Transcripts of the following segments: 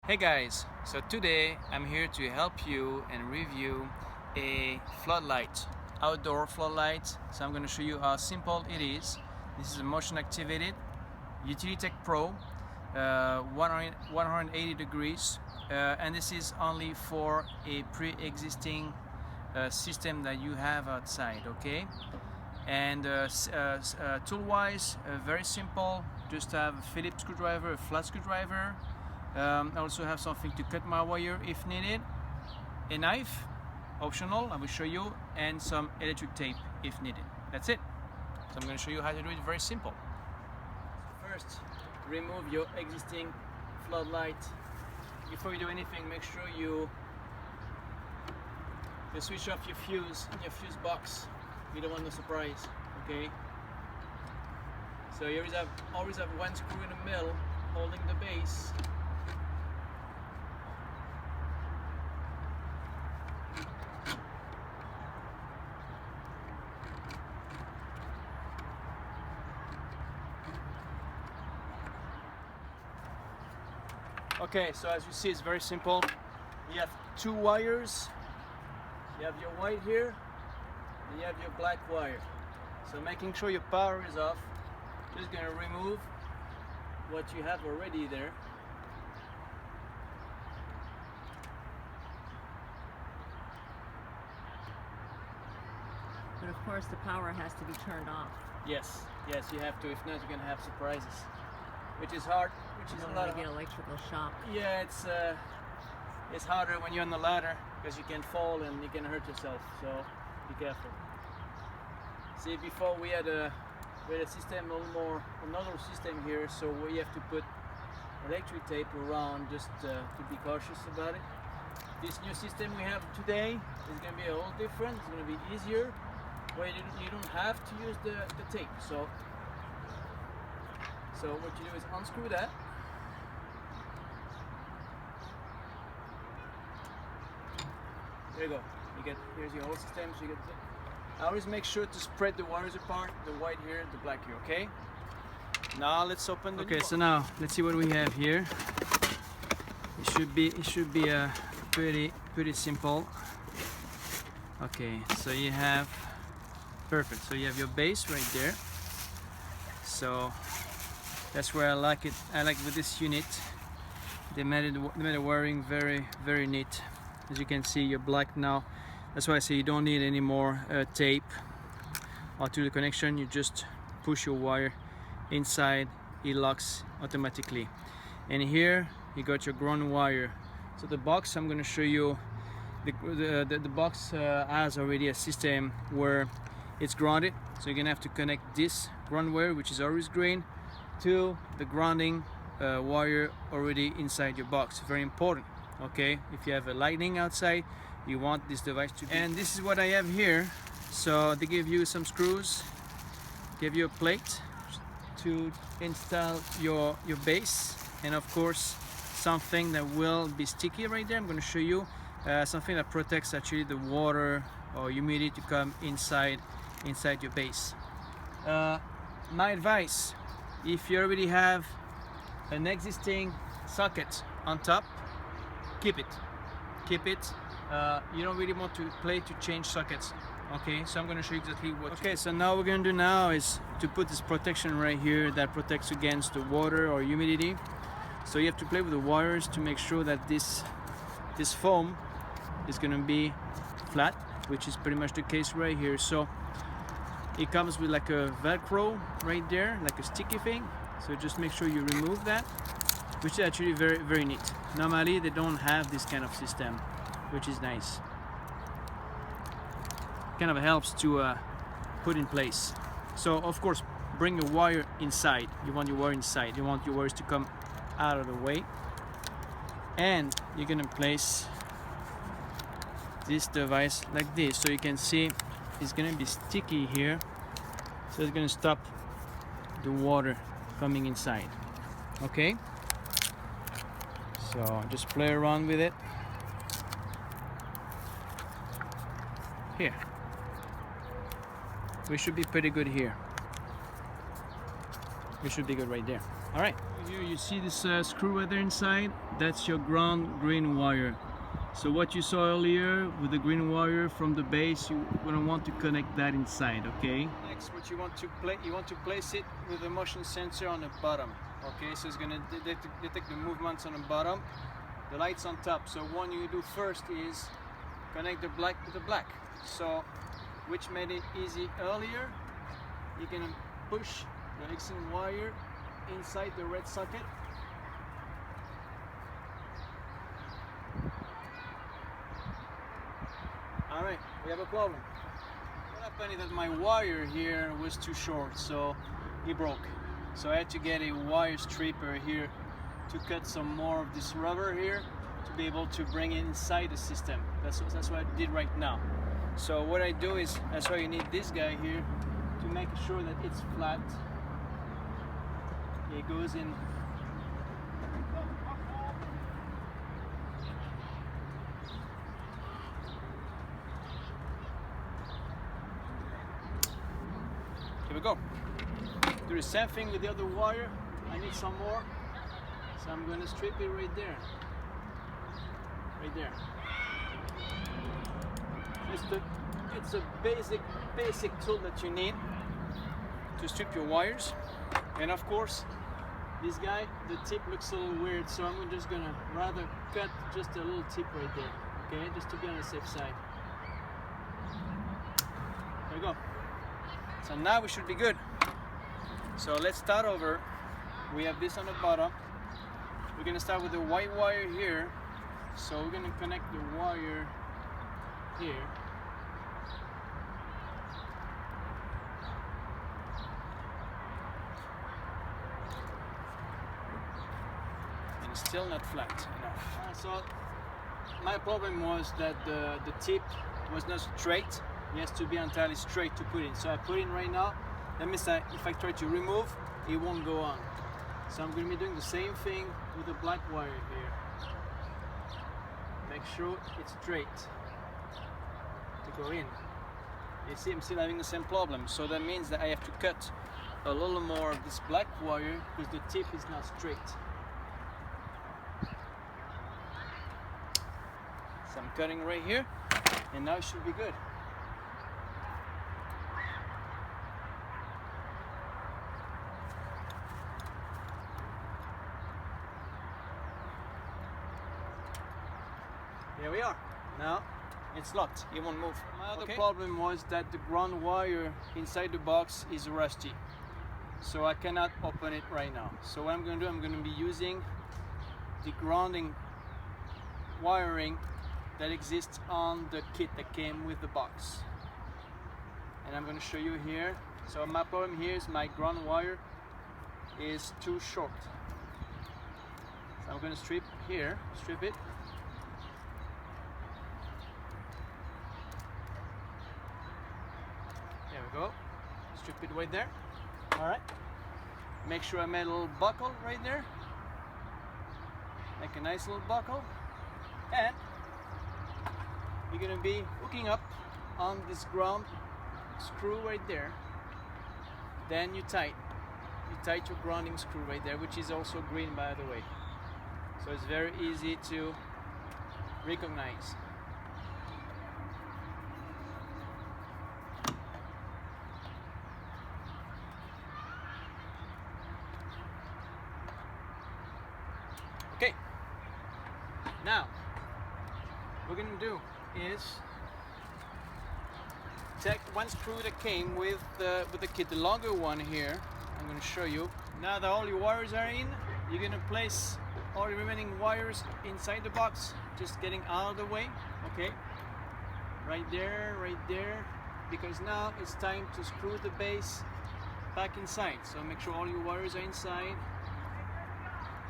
Hey guys, so today I'm here to help you and review a floodlight, outdoor floodlight. So I'm going to show you how simple it is. This is a motion activated Utilitech Pro, 180 degrees, and this is only for a pre-existing system that you have outside, okay? And tool-wise, very simple. Just have a Phillips screwdriver, a flat screwdriver. I also have something to cut my wire if needed, a knife, optional, I will show you, and some electric tape if needed. That's it. So I'm going to show you how to do it very simple. First, remove your existing floodlight. Before you do anything, make sure you switch off your fuse in your fuse box. You don't want no surprise, okay? So you always have one screw in the middle holding the base. Okay, so as you see, it's very simple. You have two wires. You have your white here, and you have your black wire. So making sure your power is off, just gonna remove what you have already there. But of course the power has to be turned off. Yes, you have to. If not, you're gonna have surprises, which is hard. Which is a lot of get electrical shock. Yeah, it's harder when you're on the ladder because you can fall and you can hurt yourself. So be careful. See, before we had a system, another system here, so we have to put electric tape around just to be cautious about it. This new system we have today is going to be a little different. It's going to be easier, where you don't have to use the tape. So what you do is unscrew that. There you go. Here's your whole system. So you get. I always make sure to spread the wires apart. The white here, the black here. Okay. Now let's open the. Okay. So now let's see what we have here. It should be pretty simple. Okay. So you have perfect. So you have your base right there. So that's where I like it. I like with this unit. They made the wiring very neat. As you can see, you're black now. That's why I say you don't need any more tape to the connection. You just push your wire inside, it locks automatically. And here you got your ground wire. So the box, I'm going to show you. The box has already a system where it's grounded. So you're gonna have to connect this ground wire, which is always green, to the grounding wire already inside your box. Very important. Okay, if you have a lightning outside, you want this device to be. And this is what I have here. So they give you some screws, give you a plate to install your base, and of course something that will be sticky right there. I'm going to show you something that protects actually the water or humidity to come inside your base. My advice, if you already have an existing socket on top, keep it. You don't really want to play to change sockets. Okay, so I'm going to show you exactly what. Okay, so now what we're going to do now is to put this protection right here that protects against the water or humidity. So you have to play with the wires to make sure that this foam is going to be flat, which is pretty much the case right here. So it comes with like a Velcro right there, like a sticky thing. So just make sure you remove that, which is actually very neat. Normally they don't have this kind of system, which is nice. Kind of helps to put in place. So of course, bring your wire inside. You want your wire inside. You want your wires to come out of the way. And you're gonna place this device like this. So you can see it's gonna be sticky here. So it's gonna stop the water coming inside. Okay? So just play around with it. Here. We should be pretty good here. We should be good right there. All right. Here you see this screw right there inside, that's your ground green wire. So what you saw earlier with the green wire from the base, you're gonna want to connect that inside, okay? Next, what you want to place it with the motion sensor on the bottom. Okay, so it's gonna detect the movements on the bottom, the lights on top. So what you do first is connect the black with the black. So, which made it easy earlier, you're gonna push the existing wire inside the red socket. Alright, we have a problem. What happened is that my wire here was too short, so it broke. So I had to get a wire stripper here to cut some more of this rubber here to be able to bring it inside the system. That's what I did right now. So what I do is, that's why you need this guy here to make sure that it's flat. It goes in. Here we go. Do the same thing with the other wire. I need some more, so I'm going to strip it right there. Right there. It's a basic tool that you need to strip your wires. And of course, this guy, the tip looks a little weird, so I'm just gonna rather cut just a little tip right there, okay, just to be on the safe side. There we go. So now we should be good. So let's start over. We have this on the bottom. We're gonna start with the white wire here. So we're gonna connect the wire here. And it's still not flat enough. So my problem was that the tip was not straight. It has to be entirely straight to put in. So I put in right now. That means that if I try to remove, it won't go on. So I'm going to be doing the same thing with the black wire here. Make sure it's straight to go in. You see, I'm still having the same problem. So that means that I have to cut a little more of this black wire because the tip is not straight. So I'm cutting right here, and now it should be good. Here we are. Now it's locked, it won't move. My other problem was that the ground wire inside the box is rusty. So I cannot open it right now. So what I'm going to do, I'm going to be using the grounding wiring that exists on the kit that came with the box. And I'm going to show you here. So my problem here is my ground wire is too short. So I'm going to strip it. There we go. Strip it right there. Alright. Make sure I made a little buckle right there. Make a nice little buckle. And you're going to be hooking up on this ground screw right there. Then you tight your grounding screw right there, which is also green by the way. So it's very easy to recognize. Okay. Now, what we're gonna do is take one screw that came with the kit, the longer one here. I'm gonna show you. Now that all your wires are in, you're gonna place all the remaining wires inside the box, just getting out of the way. Okay, right there, because now it's time to screw the base back inside. So make sure all your wires are inside,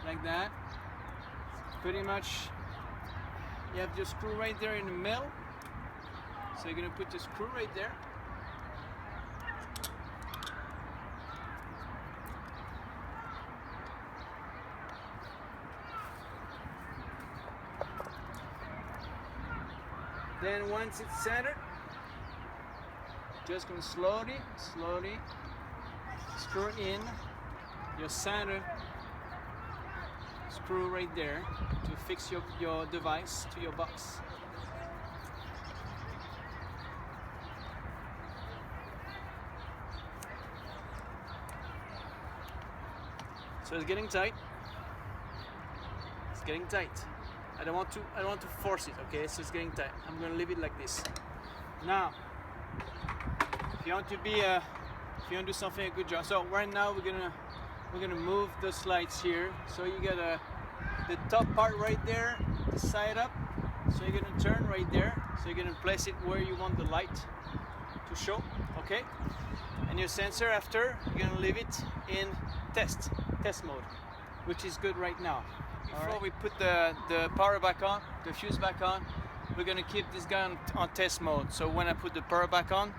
like that. Pretty much, you have your screw right there in the middle. So you're gonna put the screw right there. Then once it's centered, just gonna slowly screw in your center screw right there to fix your device to your box. So it's getting tight. It's getting tight. I don't want to force it, okay? So it's getting tight. I'm gonna leave it like this. Now, if you want to do something a good job. So right now we're gonna move the slides here. So you got the top part right there, the side up. So you're gonna turn right there. So you're gonna place it where you want the light to show, okay? And your sensor after, you're gonna leave it in test mode, which is good right now. Before we put the power back on, the fuse back on, we're gonna keep this guy on test mode. So when I put the power back on,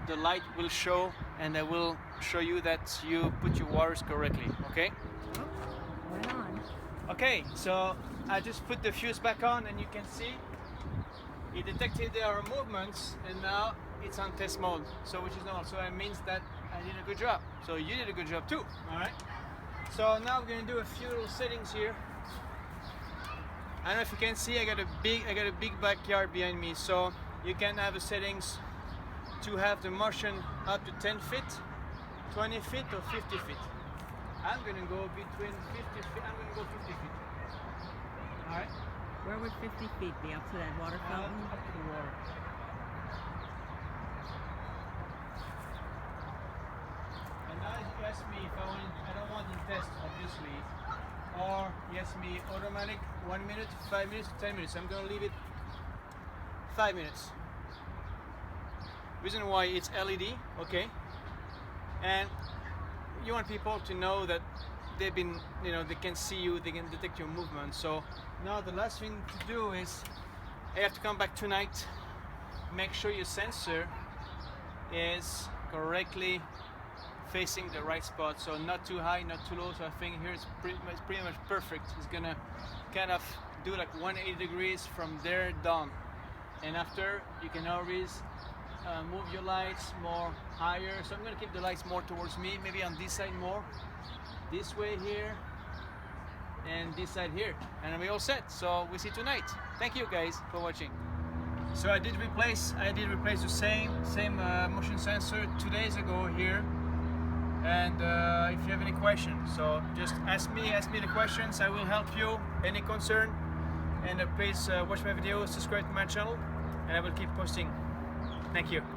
the light will show and I will show you that you put your wires correctly, okay? Right on. Okay, so I just put the fuse back on and you can see it detected there are movements and now it's on test mode, so which is normal. So it means that I did a good job. So you did a good job too, all right? So now we're gonna do a few little settings here. I don't know if you can see, I got a big backyard behind me, so you can have the settings to have the motion up to 10 feet, 20 feet or 50 feet. I'm gonna go between 50 feet, I'm gonna go 50 feet. All right? Where would 50 feet be? Up to that water fountain? Up to the water. And now you ask me if I don't want to test, obviously. Or you ask me automatic 1 minute, 5 minutes, 10 minutes. I'm gonna leave it 5 minutes. Reason why it's LED, okay? And you want people to know that they've been, they can see you, they can detect your movement. So now the last thing to do is I have to come back tonight, make sure your sensor is correctly facing the right spot, so not too high, not too low. So I think here it's pretty much perfect. It's gonna kind of do like 180 degrees from there down, and after you can always move your lights more higher. So I'm gonna keep the lights more towards me, maybe on this side more, this way here, and this side here, and we're all set. So we see tonight. Thank you guys for watching. So I did replace the same motion sensor 2 days ago here. And if you have any questions, so just ask me the questions. I will help you. Any concern, and please watch my videos, subscribe to my channel, and I will keep posting. Thank you. Bye.